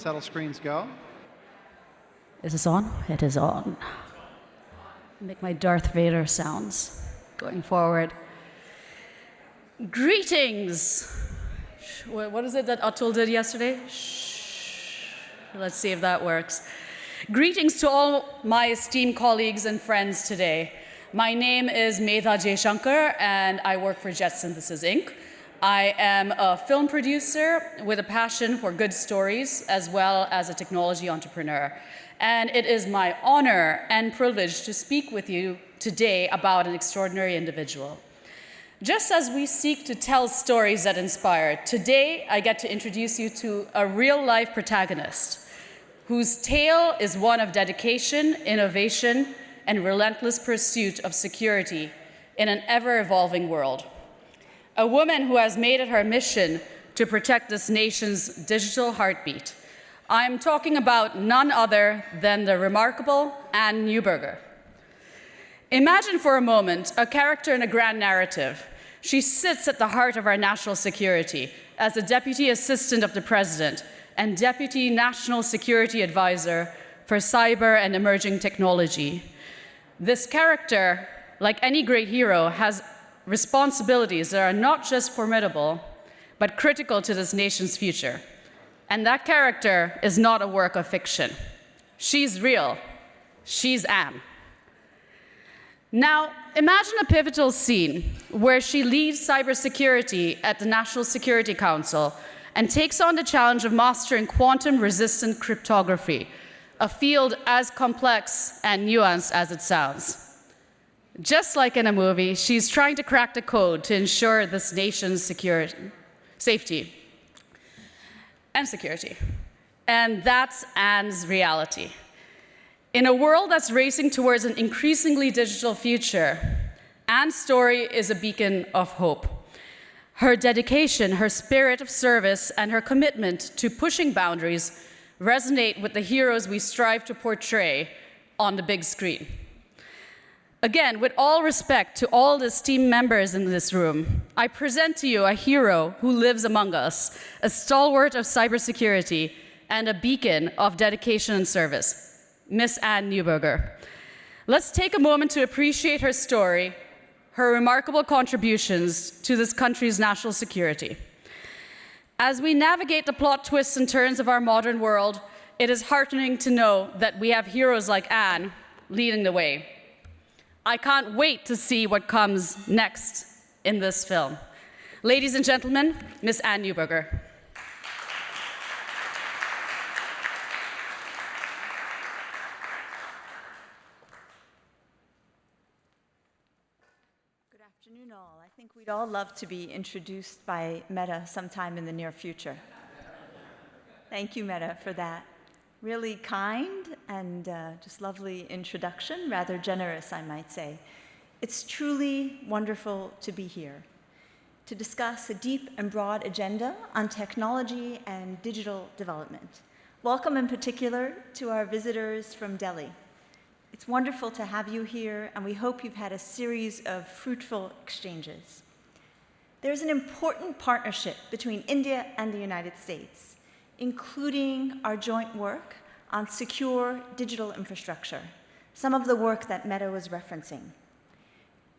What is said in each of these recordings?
Settle screens go. Is this on? It is on. Make my Darth Vader sounds going forward. Greetings. What is it that Atul did yesterday? Shh. Let's see if that works. Greetings to all my esteemed colleagues and friends today. My name is Medha Jaishankar, and I work for Jet Synthesis Inc. I am a film producer with a passion for good stories, as well as a technology entrepreneur. And it is my honor and privilege to speak with you today about an extraordinary individual. Just as we seek to tell stories that inspire, today I get to introduce you to a real-life protagonist whose tale is one of dedication, innovation, and relentless pursuit of security in an ever-evolving world. A woman who has made it her mission to protect this nation's digital heartbeat. I'm talking about none other than the remarkable Anne Neuberger. Imagine for a moment a character in a grand narrative. She sits at the heart of our national security as the Deputy Assistant of the President and Deputy National Security Advisor for Cyber and Emerging Technology. This character, like any great hero, has responsibilities that are not just formidable, but critical to this nation's future. And that character is not a work of fiction. She's real. She's Anne. Now, imagine a pivotal scene where she leads cybersecurity at the National Security Council and takes on the challenge of mastering quantum-resistant cryptography, a field as complex and nuanced as it sounds. Just like in a movie, she's trying to crack the code to ensure this nation's safety and security. And that's Anne's reality. In a world that's racing towards an increasingly digital future, Anne's story is a beacon of hope. Her dedication, her spirit of service, and her commitment to pushing boundaries resonate with the heroes we strive to portray on the big screen. Again, with all respect to all the esteemed members in this room, I present to you a hero who lives among us, a stalwart of cybersecurity, and a beacon of dedication and service, Miss Anne Neuberger. Let's take a moment to appreciate her story, her remarkable contributions to this country's national security. As we navigate the plot twists and turns of our modern world, it is heartening to know that we have heroes like Anne leading the way. I can't wait to see what comes next in this film. Ladies and gentlemen, Miss Anne Neuberger. Good afternoon, all. I think we'd all love to be introduced by Meta sometime in the near future. Thank you, Meta, for that really kind and just lovely introduction, rather generous, I might say. It's truly wonderful to be here to discuss a deep and broad agenda on technology and digital development. Welcome in particular to our visitors from Delhi. It's wonderful to have you here, and we hope you've had a series of fruitful exchanges. There's an important partnership between India and the United States, including our joint work on secure digital infrastructure, some of the work that Meta was referencing.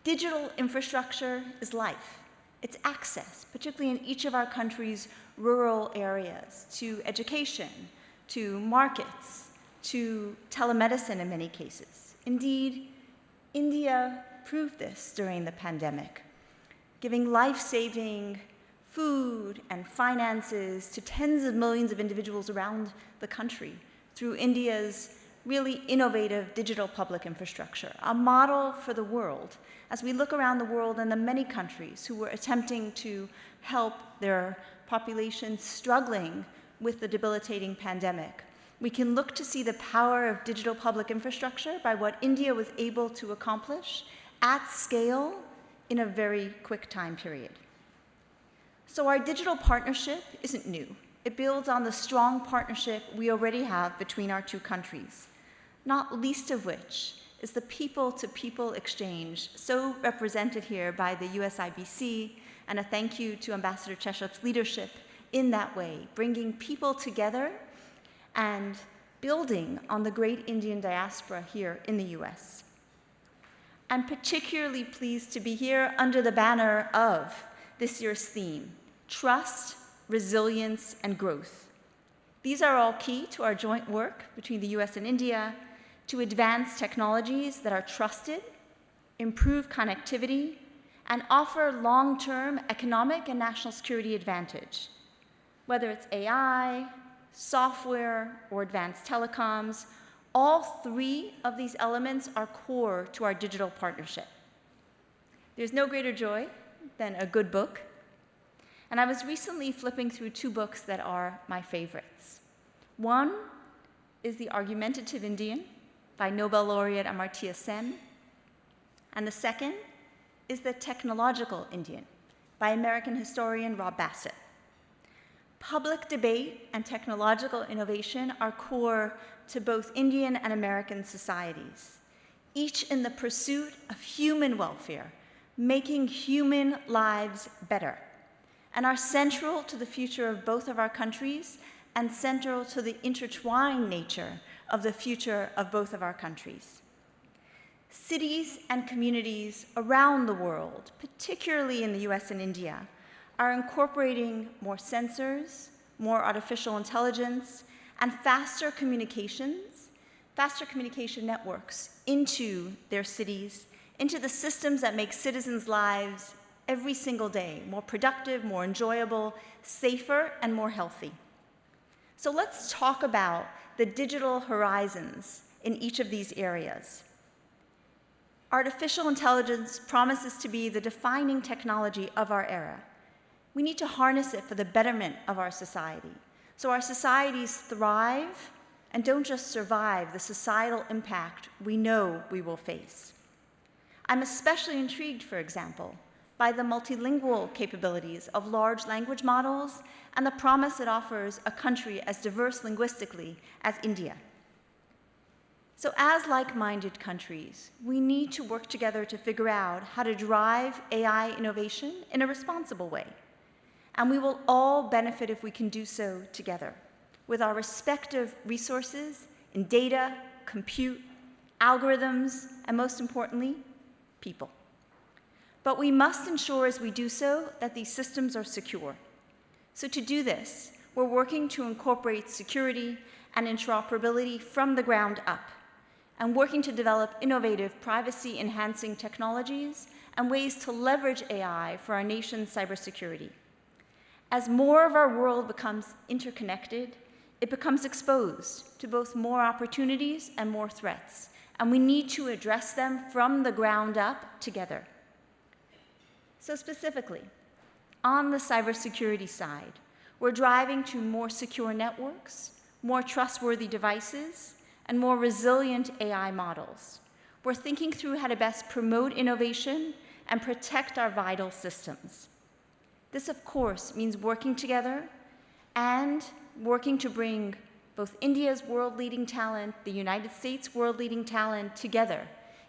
Digital infrastructure is life. It's access, particularly in each of our country's rural areas, to education, to markets, to telemedicine in many cases. Indeed, India proved this during the pandemic, giving life-saving food and finances to tens of millions of individuals around the country through India's really innovative digital public infrastructure, a model for the world as we look around the world and the many countries who were attempting to help their populations struggling with the debilitating pandemic. We can look to see the power of digital public infrastructure by what India was able to accomplish at scale in a very quick time period. So our digital partnership isn't new. It builds on the strong partnership we already have between our two countries, not least of which is the people-to-people exchange so represented here by the USIBC, and a thank you to Ambassador Cheshup's leadership in that way, bringing people together and building on the great Indian diaspora here in the US. I'm particularly pleased to be here under the banner of this year's theme, Trust, Resilience, and Growth. These are all key to our joint work between the US and India to advance technologies that are trusted, improve connectivity, and offer long-term economic and national security advantage. Whether it's AI, software, or advanced telecoms, all three of these elements are core to our digital partnership. There's no greater joy than a good book. And I was recently flipping through two books that are my favorites. One is The Argumentative Indian by Nobel laureate Amartya Sen. And the second is The Technological Indian by American historian Rob Bassett. Public debate and technological innovation are core to both Indian and American societies, each in the pursuit of human welfare, making human lives better, and are central to the future of both of our countries and central to the intertwined nature of the future of both of our countries. Cities and communities around the world, particularly in the US and India, are incorporating more sensors, more artificial intelligence, and faster communication networks into their cities, into the systems that make citizens' lives every single day more productive, more enjoyable, safer, and more healthy. So let's talk about the digital horizons in each of these areas. Artificial intelligence promises to be the defining technology of our era. We need to harness it for the betterment of our society, so our societies thrive and don't just survive the societal impact we know we will face. I'm especially intrigued, for example, by the multilingual capabilities of large language models and the promise it offers a country as diverse linguistically as India. So as like-minded countries, we need to work together to figure out how to drive AI innovation in a responsible way. And we will all benefit if we can do so together, with our respective resources in data, compute, algorithms, and most importantly, people. But we must ensure as we do so that these systems are secure. So to do this, we're working to incorporate security and interoperability from the ground up, and working to develop innovative privacy-enhancing technologies and ways to leverage AI for our nation's cybersecurity. As more of our world becomes interconnected, it becomes exposed to both more opportunities and more threats, and we need to address them from the ground up together. So specifically, on the cybersecurity side, we're driving to more secure networks, more trustworthy devices, and more resilient AI models. We're thinking through how to best promote innovation and protect our vital systems. This, of course, means working together and working to bring both India's world-leading talent, the United States' world-leading talent together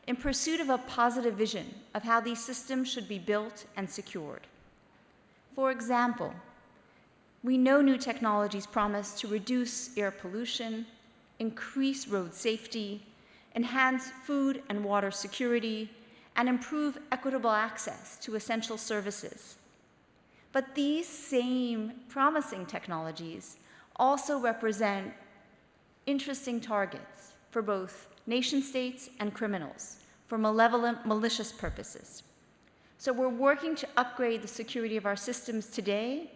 in pursuit of a positive vision of how these systems should be built and secured. For example, we know new technologies promise to reduce air pollution, increase road safety, enhance food and water security, and improve equitable access to essential services. But these same promising technologies also represent interesting targets for both nation-states and criminals for malevolent, malicious purposes. So we're working to upgrade the security of our systems today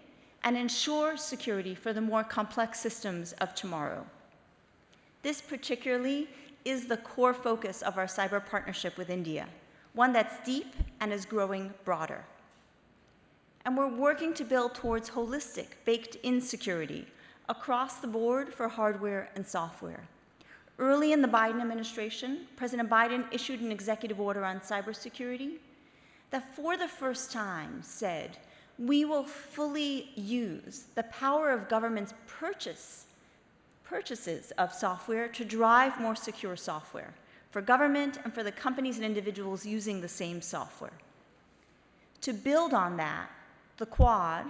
and ensure security for the more complex systems of tomorrow. This particularly is the core focus of our cyber partnership with India, one that's deep and is growing broader. And we're working to build towards holistic, baked-in security across the board for hardware and software. Early in the Biden administration, President Biden issued an executive order on cybersecurity that for the first time said, we will fully use the power of government's purchases of software to drive more secure software for government and for the companies and individuals using the same software. To build on that, the Quad,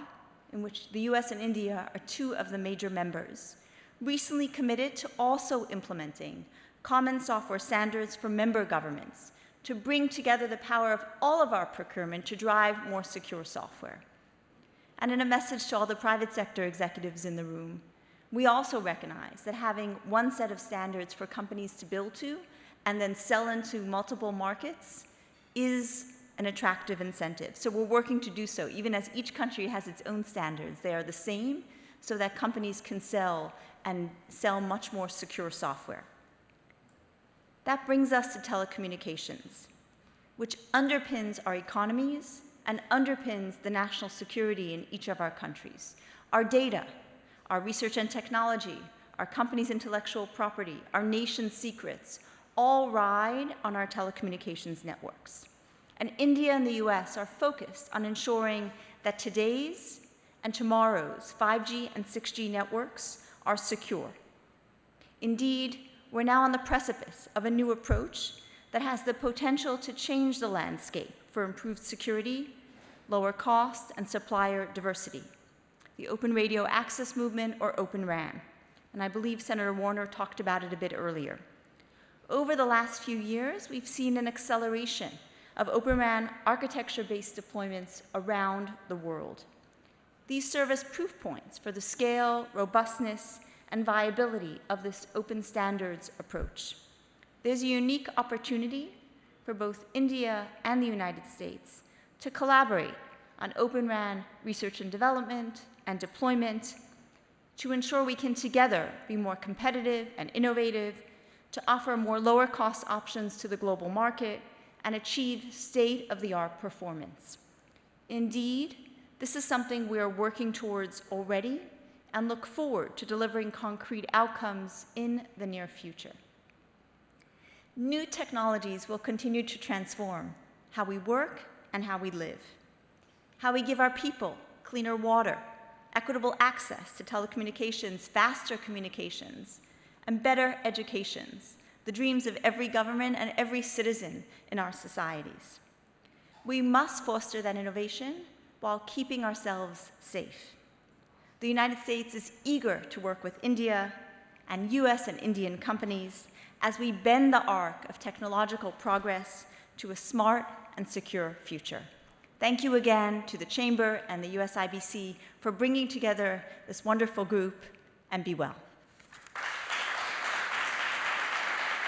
in which the US and India are two of the major members, recently committed to also implementing common software standards for member governments to bring together the power of all of our procurement to drive more secure software. And in a message to all the private sector executives in the room, we also recognize that having one set of standards for companies to build to and then sell into multiple markets is an attractive incentive. So we're working to do so. Even as each country has its own standards, they are the same so that companies can sell and sell much more secure software. That brings us to telecommunications, which underpins our economies and underpins the national security in each of our countries. Our data, our research and technology, our companies' intellectual property, our nation's secrets, all ride on our telecommunications networks. And India and the US are focused on ensuring that today's and tomorrow's 5G and 6G networks are secure. Indeed, we're now on the precipice of a new approach that has the potential to change the landscape for improved security, lower cost, and supplier diversity, the Open Radio Access Movement, or Open RAN. And I believe Senator Warner talked about it a bit earlier. Over the last few years, we've seen an acceleration of Open RAN architecture-based deployments around the world. These serve as proof points for the scale, robustness, and viability of this open standards approach. There's a unique opportunity for both India and the United States to collaborate on Open RAN research and development and deployment to ensure we can together be more competitive and innovative, to offer more lower cost options to the global market, and achieve state-of-the-art performance. Indeed, this is something we are working towards already and look forward to delivering concrete outcomes in the near future. New technologies will continue to transform how we work and how we live, how we give our people cleaner water, equitable access to telecommunications, faster communications, and better educations, the dreams of every government and every citizen in our societies. We must foster that innovation while keeping ourselves safe. The United States is eager to work with India and US and Indian companies as we bend the arc of technological progress to a smart and secure future. Thank you again to the Chamber and the US IBC for bringing together this wonderful group, and be well.